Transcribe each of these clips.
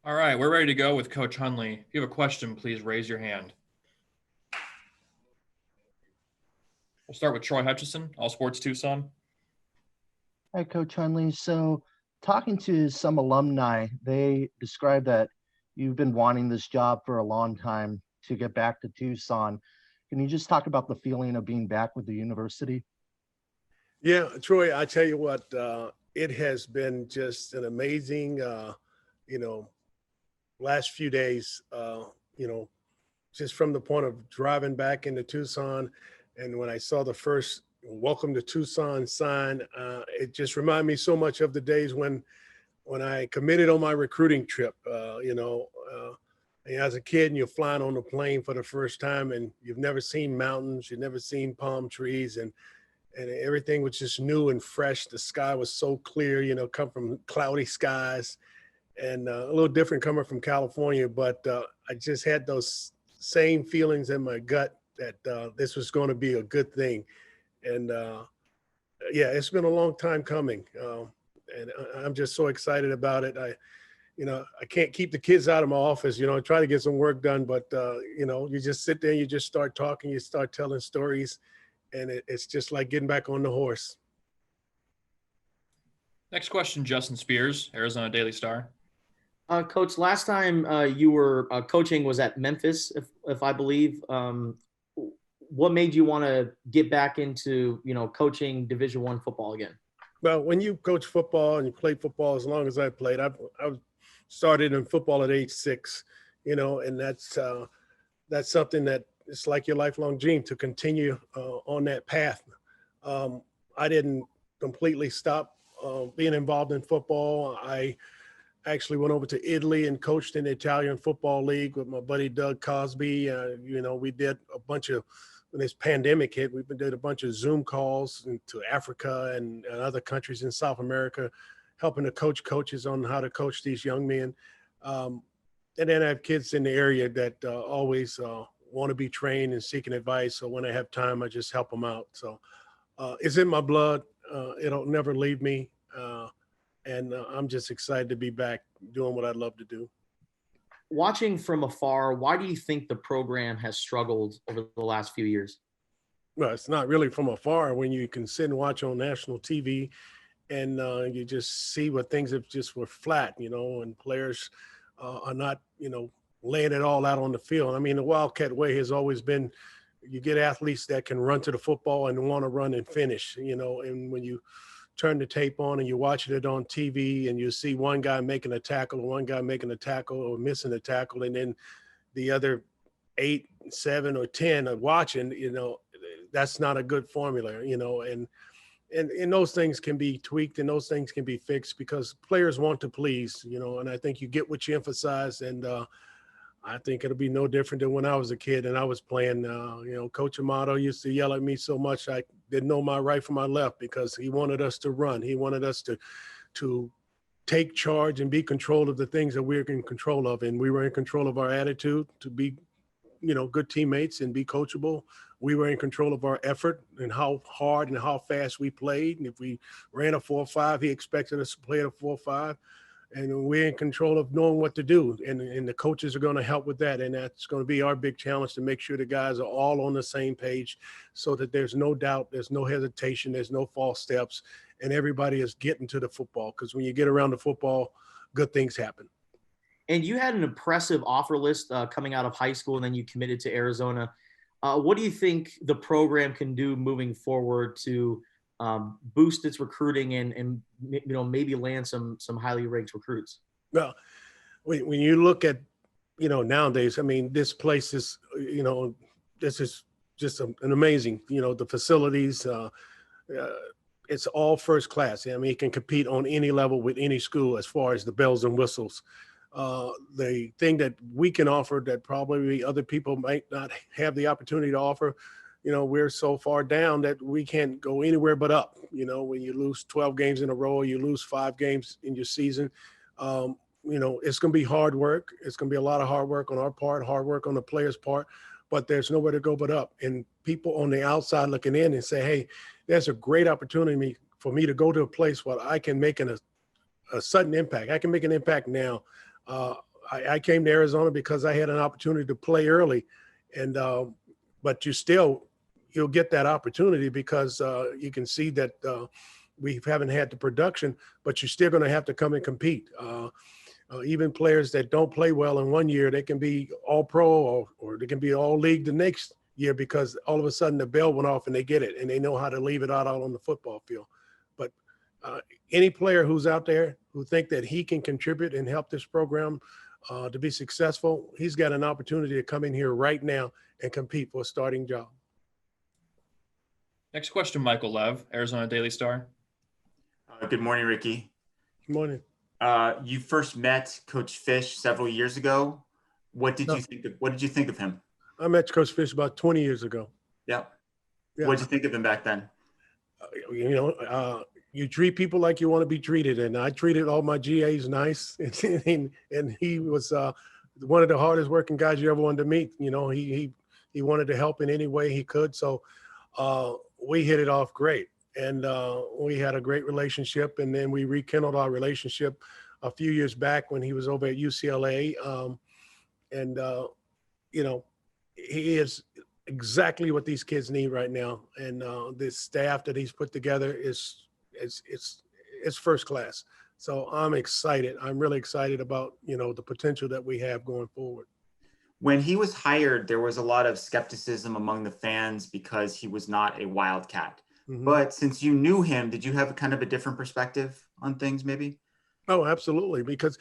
All right, we're ready to go with Coach Hunley. If you have a question, please raise your hand. We'll start with Troy Hutchison, All Sports Tucson. Hi, Coach Hunley. So, talking to some alumni, they describe that you've been wanting this job for a long time to get back to Tucson. Can you just talk about the feeling of being back with the university? Yeah, Troy, I tell you what, it has been just an amazing, you know, last few days, you know, just from the point of driving back into Tucson. And when I saw the first welcome to Tucson sign, it just reminded me so much of the days when I committed on my recruiting trip, as a kid and you're flying on a plane for the first time and you've never seen mountains, you've never seen palm trees, and everything was just new and fresh. The sky was so clear, come from cloudy skies, and a little different coming from California. But I just had those same feelings in my gut that this was going to be a good thing. And yeah, it's been a long time coming. And I'm just so excited about it. I can't keep the kids out of my office, try to get some work done, but you just sit there, you just start talking, you start telling stories, and it's just like getting back on the horse. Next question, Justin Spears, Arizona Daily Star. Coach, last time you were coaching was at Memphis, if I believe. What made you want to get back into, coaching Division I football again? Well, when you coach football and you play football as long as I played, I started in football at age 6, and that's something that it's like your lifelong dream to continue on that path. I didn't completely stop being involved in football. I actually went over to Italy and coached in the Italian Football League with my buddy Doug Cosby. We did a bunch of, when this pandemic hit, we did a bunch of Zoom calls to Africa and other countries in South America, helping to coach coaches on how to coach these young men. And then I have kids in the area that always want to be trained and seeking advice. So when I have time, I just help them out. So it's in my blood. It'll never leave me. And I'm just excited to be back doing what I love to do. Watching from afar, why do you think the program has struggled over the last few years? Well, it's not really from afar when you can sit and watch on national TV and you just see what things have just were flat, and players are not, laying it all out on the field. I mean, the Wildcat way has always been you get athletes that can run to the football and want to run and finish, and when you turn the tape on and you're watching it on TV and you see one guy making a tackle or one guy making a tackle or missing a tackle, and then the other 8, 7, or 10 are watching, that's not a good formula, and those things can be tweaked and those things can be fixed because players want to please, and I think you get what you emphasize. And I think it'll be no different than when I was a kid and I was playing. Coach Amato used to yell at me so much I didn't know my right from my left because he wanted us to run. He wanted us to take charge and be control of the things that we're in control of. And we were in control of our attitude to be, good teammates and be coachable. We were in control of our effort and how hard and how fast we played. And if we ran a 4-5, he expected us to play at a 4-5. And we're in control of knowing what to do. And the coaches are going to help with that. And that's going to be our big challenge to make sure the guys are all on the same page so that there's no doubt, there's no hesitation, there's no false steps, and everybody is getting to the football. Because when you get around the football, good things happen. And you had an impressive offer list coming out of high school, and then you committed to Arizona. What do you think the program can do moving forward to boost its recruiting and maybe land some highly ranked recruits? Well, when you look at nowadays, I mean, this place is this is just an amazing, the facilities, it's all first class. I mean, it can compete on any level with any school as far as the bells and whistles. The thing that we can offer that probably other people might not have the opportunity to offer, we're so far down that we can't go anywhere but up. When you lose 12 games in a row, or you lose 5 games in your season, it's going to be hard work. It's going to be a lot of hard work on our part, hard work on the players' part, but there's nowhere to go but up. And people on the outside looking in and say, hey, there's a great opportunity for me to go to a place where I can make a sudden impact. I can make an impact now. I came to Arizona because I had an opportunity to play early, and but you'll get that opportunity because you can see that we haven't had the production, but you're still going to have to come and compete. Even players that don't play well in one year, they can be all pro or they can be all league the next year because all of a sudden the bell went off and they get it and they know how to leave it out on the football field. But any player who's out there who think that he can contribute and help this program to be successful, he's got an opportunity to come in here right now and compete for a starting job. Next question, Michael Lev, Arizona Daily Star. Good morning, Ricky. Good morning. You first met Coach Fish several years ago. What did you think of him? I met Coach Fish about 20 years ago. Yeah. Yeah. What did you think of him back then? You treat people like you want to be treated, and I treated all my GAs nice, and he was one of the hardest working guys you ever wanted to meet. He wanted to help in any way he could, so we hit it off great, and we had a great relationship, and then we rekindled our relationship a few years back when he was over at UCLA, he is exactly what these kids need right now, and this staff that he's put together is first class. So I'm excited. I'm really excited about the potential that we have going forward. When he was hired, there was a lot of skepticism among the fans because he was not a Wildcat. Mm-hmm. But since you knew him, did you have kind of a different perspective on things maybe? Oh, absolutely. Because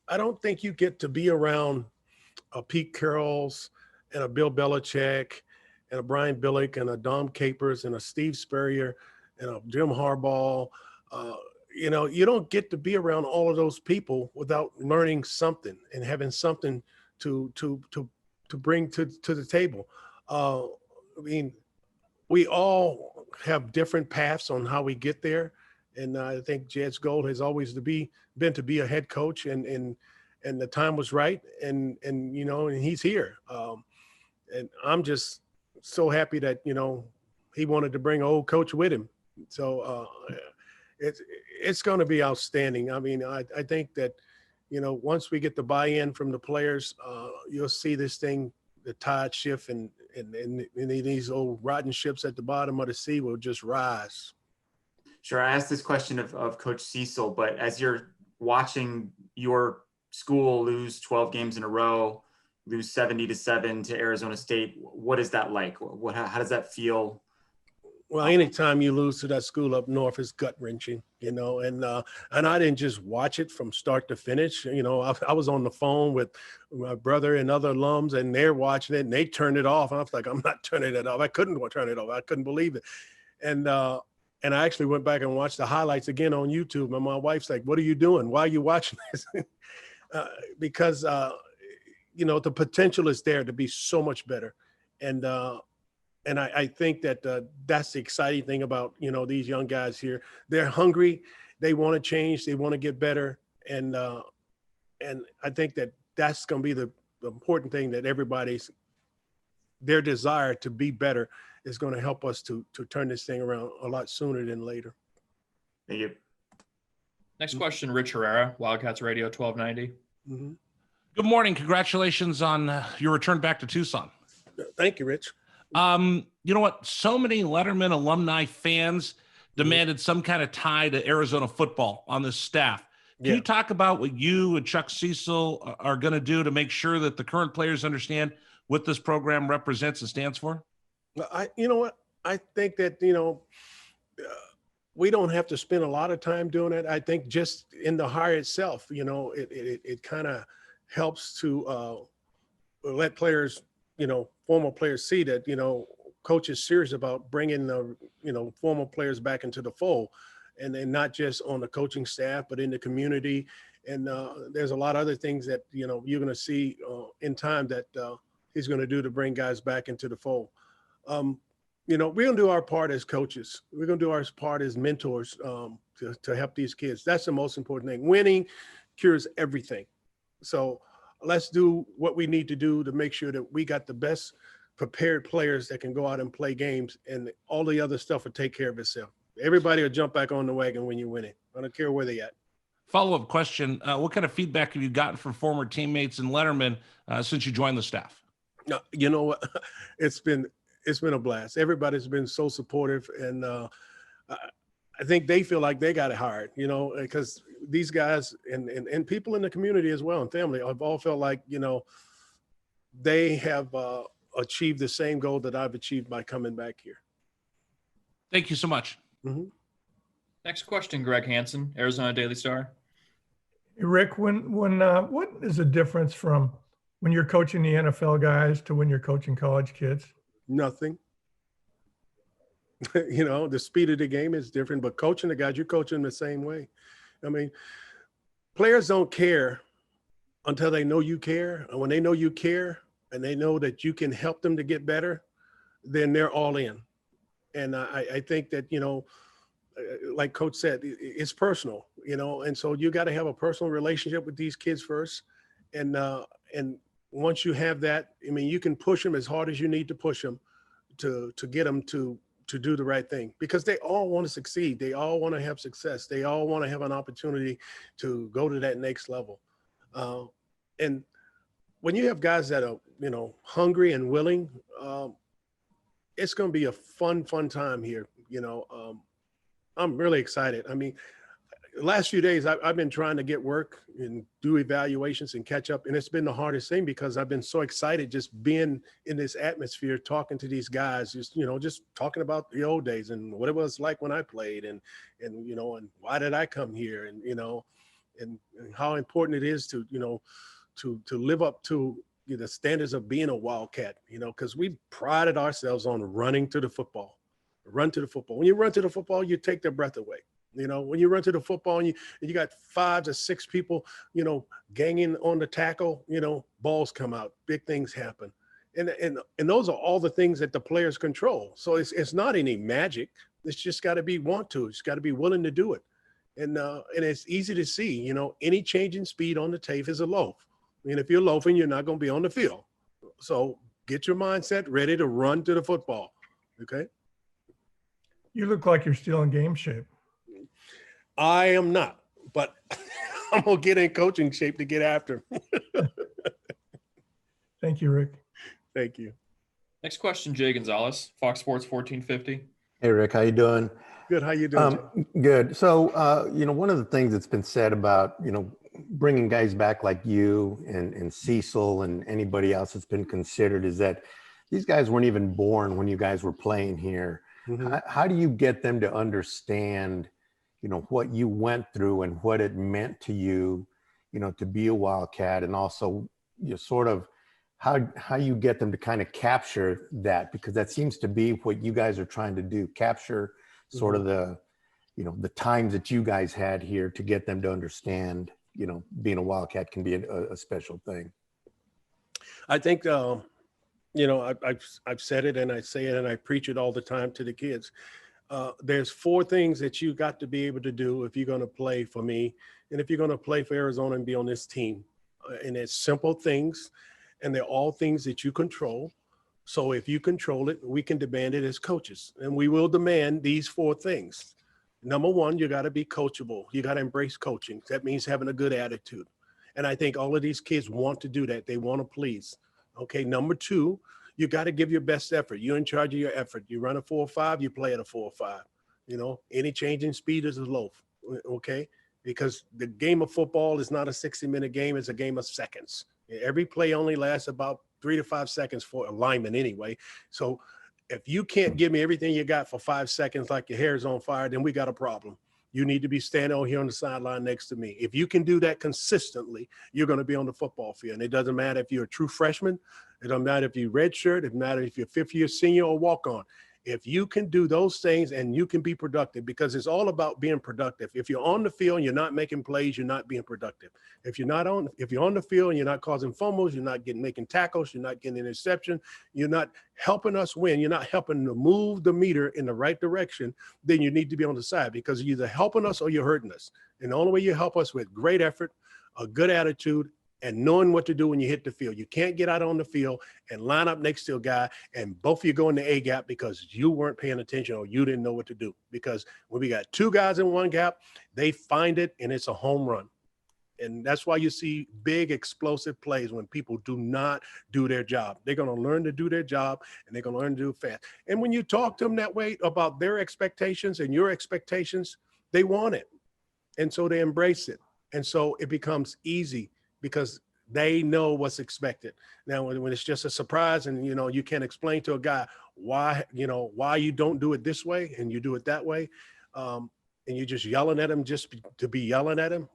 I don't think you get to be around a Pete Carroll's and a Bill Belichick and a Brian Billick and a Dom Capers and a Steve Spurrier and a Jim Harbaugh. You don't get to be around all of those people without learning something and having something to bring to the table. We all have different paths on how we get there, and I think Jed's goal has always been to be a head coach, and the time was right, and he's here, and I'm just so happy that he wanted to bring an old coach with him. So it's going to be outstanding. I mean, I think that once we get the buy-in from the players, you'll see this thing, the tide shift, and these old rotten ships at the bottom of the sea will just rise. Sure. I asked this question of Coach Cecil, but as you're watching your school lose 12 games in a row, lose 70-7 to Arizona State, what is that like? How does that feel? Well, anytime you lose to that school up north is gut-wrenching, and I didn't just watch it from start to finish. I was on the phone with my brother and other alums, and they're watching it, and they turned it off. And I was like, I'm not turning it off. I couldn't turn it off. I couldn't believe it. And I actually went back and watched the highlights again on YouTube. And my wife's like, what are you doing? Why are you watching this? Because, the potential is there to be so much better. And I think that that's the exciting thing about, these young guys here. They're hungry. They want to change. They want to get better. And I think that that's going to be the important thing, that their desire to be better is going to help us to turn this thing around a lot sooner than later. Thank you. Next question, Rich Herrera, Wildcats Radio 1290. Mm-hmm. Good morning. Congratulations on your return back to Tucson. Thank you, Rich. You know what? So many Letterman alumni fans demanded some kind of tie to Arizona football on this staff. Can you talk about what you and Chuck Cecil are going to do to make sure that the current players understand what this program represents and stands for? You know what? I think that, we don't have to spend a lot of time doing it. I think just in the hire itself, it kind of helps to let players, former players see that, coach is serious about bringing the, former players back into the fold, and not just on the coaching staff, but in the community. And there's a lot of other things that, you're going to see in time that he's going to do to bring guys back into the fold. We're going to do our part as coaches. We're going to do our part as mentors to help these kids. That's the most important thing. Winning cures everything. So let's do what we need to do to make sure that we got the best prepared players that can go out and play games, and all the other stuff will take care of itself. Everybody will jump back on the wagon when you win it. I don't care where they at. follow-up question. What kind of feedback have you gotten from former teammates and Letterman since you joined the staff? No, you know what? It's been a blast. Everybody's been so supportive, and I think they feel like they got it hard, you know, because these guys and people in the community as well and family have all felt like, you know, they have achieved the same goal that I've achieved by coming back here. Thank you so much. Mm-hmm. Next question, Greg Hansen, Arizona Daily Star. Hey, Rick, what is the difference from when you're coaching the NFL guys to when you're coaching college kids? Nothing. You know, the speed of the game is different, but coaching the guys, you coach them the same way. I mean, players don't care until they know you care. And when they know you care and they know that you can help them to get better, then they're all in. And I think that, you know, like Coach said, it's personal, you know, and so you got to have a personal relationship with these kids first. And once you have that, I mean, you can push them as hard as you need to push them to get them to do the right thing, because they all want to succeed. They all want to have success. They all want to have an opportunity to go to that next level. And when you have guys that are, you know, hungry and willing, it's going to be a fun time here. You know, I'm really excited. I mean, the last few days I've been trying to get work and do evaluations and catch up. And it's been the hardest thing because I've been so excited just being in this atmosphere, talking to these guys, just, you know, just talking about the old days and what it was like when I played and, you know, and why did I come here? And, you know, and how important it is to, you know, to live up to the standards of being a Wildcat, you know, because we prided ourselves on running to the football, run to the football. When you run to the football, you take their breath away. You know, when you run to the football and you got 5 to 6 people, you know, ganging on the tackle, you know, balls come out, big things happen. And those are all the things that the players control. So it's not any magic. It's just got to be want to. It's got to be willing to do it. And it's easy to see, you know, any change in speed on the tape is a loaf. I mean, if you're loafing, you're not going to be on the field. So get your mindset ready to run to the football. Okay. You look like you're still in game shape. I am not, but I'm going to get in coaching shape to get after him. Thank you, Rick. Thank you. Next question, Jay Gonzalez, Fox Sports 1450. Hey, Rick, how you doing? Good. How you doing? Good. So, you know, one of the things that's been said about, you know, bringing guys back like you and Cecil and anybody else that's been considered is that these guys weren't even born when you guys were playing here. Mm-hmm. How do you get them to understand, you know, what you went through and what it meant to you, you know, to be a Wildcat, and also you sort of how you get them to kind of capture that, because that seems to be what you guys are trying to do, capture sort of the, you know, the times that you guys had here to get them to understand, you know, being a Wildcat can be a special thing. I think, you know, I've said it and I say it and I preach it all the time to the kids. There's 4 things that you got to be able to do if you're going to play for me and if you're going to play for Arizona and be on this team. And it's simple things, and they're all things that you control. So if you control it, we can demand it as coaches, and we will demand these 4 things. Number 1, you got to be coachable. You got to embrace coaching. That means having a good attitude. And I think all of these kids want to do that. They want to please. Okay. Number 2, you got to give your best effort. You're in charge of your effort. You run a 4.5, you play at a 4.5. You know, any change in speed is a loaf. Okay. Because the game of football is not a 60-minute game. It's a game of seconds. Every play only lasts about 3 to 5 seconds for alignment anyway. So if you can't give me everything you got for 5 seconds, like your hair's on fire, then we got a problem. You need to be standing over here on the sideline next to me. If you can do that consistently, you're going to be on the football field. And it doesn't matter if you're a true freshman. It doesn't matter if you're redshirt. It doesn't matter if you're 5th-year senior or walk-on. If you can do those things and you can be productive, because it's all about being productive. If you're on the field and you're not making plays, you're not being productive. If you're on the field and you're not causing fumbles, you're not making tackles, you're not getting an interception, you're not helping us win, you're not helping to move the meter in the right direction, then you need to be on the side, because you're either helping us or you're hurting us. And the only way you help us with great effort, a good attitude, and knowing what to do when you hit the field. You can't get out on the field and line up next to a guy and both of you go in the A gap because you weren't paying attention or you didn't know what to do. Because when we got two guys in one gap, they find it and it's a home run. And that's why you see big explosive plays when people do not do their job. They're going to learn to do their job and they're going to learn to do it fast. And when you talk to them that way about their expectations and your expectations, they want it. And so they embrace it. And so it becomes easy because they know what's expected. Now, when it's just a surprise and, you know, you can't explain to a guy why you don't do it this way and you do it that way. And you're just yelling at him just to be yelling at him.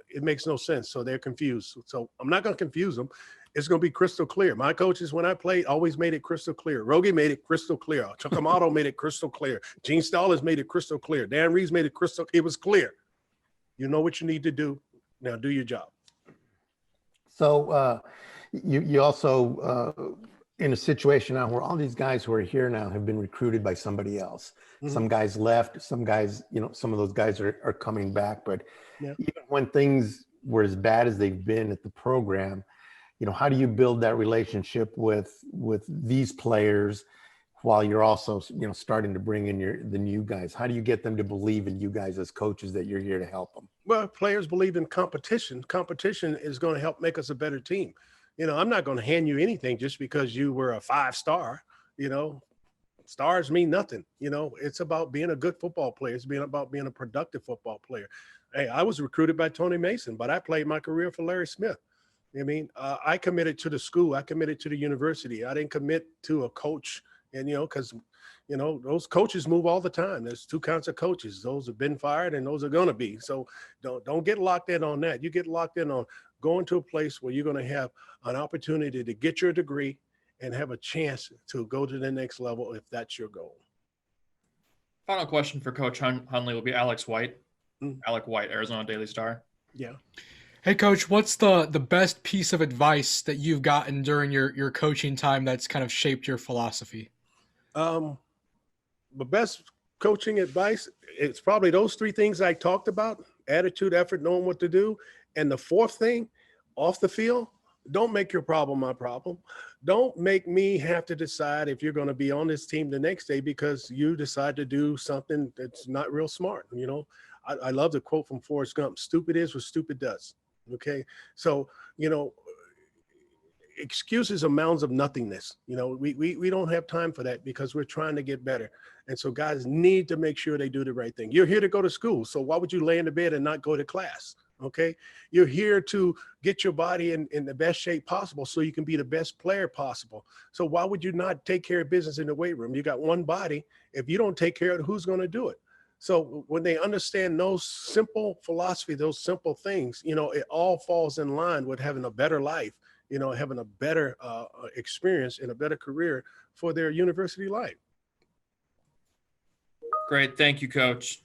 It makes no sense. So they're confused. So I'm not going to confuse them. It's going to be crystal clear. My coaches, when I played, always made it crystal clear. Rogie made it crystal clear. Chuck Amato made it crystal clear. Gene Stallings made it crystal clear. Dan Reeves made it crystal. It was clear. You know what you need to do. Now do your job. So you also in a situation now where all these guys who are here now have been recruited by somebody else. Mm-hmm. Some guys left, some guys, you know, some of those guys are coming back. But even when things were as bad as they've been at the program, you know, how do you build that relationship with these players while you're also, you know, starting to bring in the new guys? How do you get them to believe in you guys as coaches that you're here to help them? Well, players believe in competition. Competition is going to help make us a better team. You know, I'm not going to hand you anything just because you were a 5-star. You know, stars mean nothing. You know, it's about being a good football player. It's about being a productive football player. Hey, I was recruited by Tony Mason, but I played my career for Larry Smith. I mean, I committed to the school. I committed to the university. I didn't commit to a coach. And, you know, because, you know, those coaches move all the time. There's two kinds of coaches. Those have been fired and those are going to be. So don't get locked in on that. You get locked in on going to a place where you're going to have an opportunity to get your degree and have a chance to go to the next level if that's your goal. Final question for Coach Hunley will be Alex White. Alec White, Arizona Daily Star. Yeah. Hey, Coach, what's the best piece of advice that you've gotten during your coaching time that's kind of shaped your philosophy? The best coaching advice, it's probably those three things I talked about: attitude, effort, knowing what to do. And the fourth thing, off the field, don't make your problem my problem. Don't make me have to decide if you're going to be on this team the next day because you decide to do something that's not real smart. You know, I love the quote from Forrest Gump: stupid is what stupid does. Okay. So, you know, excuses are mounds of nothingness. You know, we don't have time for that because we're trying to get better. And so guys need to make sure they do the right thing. You're here to go to school. So why would you lay in the bed and not go to class? Okay. You're here to get your body in the best shape possible so you can be the best player possible. So why would you not take care of business in the weight room? You got one body. If you don't take care of it, who's going to do it? So when they understand those simple philosophy, those simple things, you know, it all falls in line with having a better life, you know, having a better experience and a better career for their university life. Great. Thank you, Coach.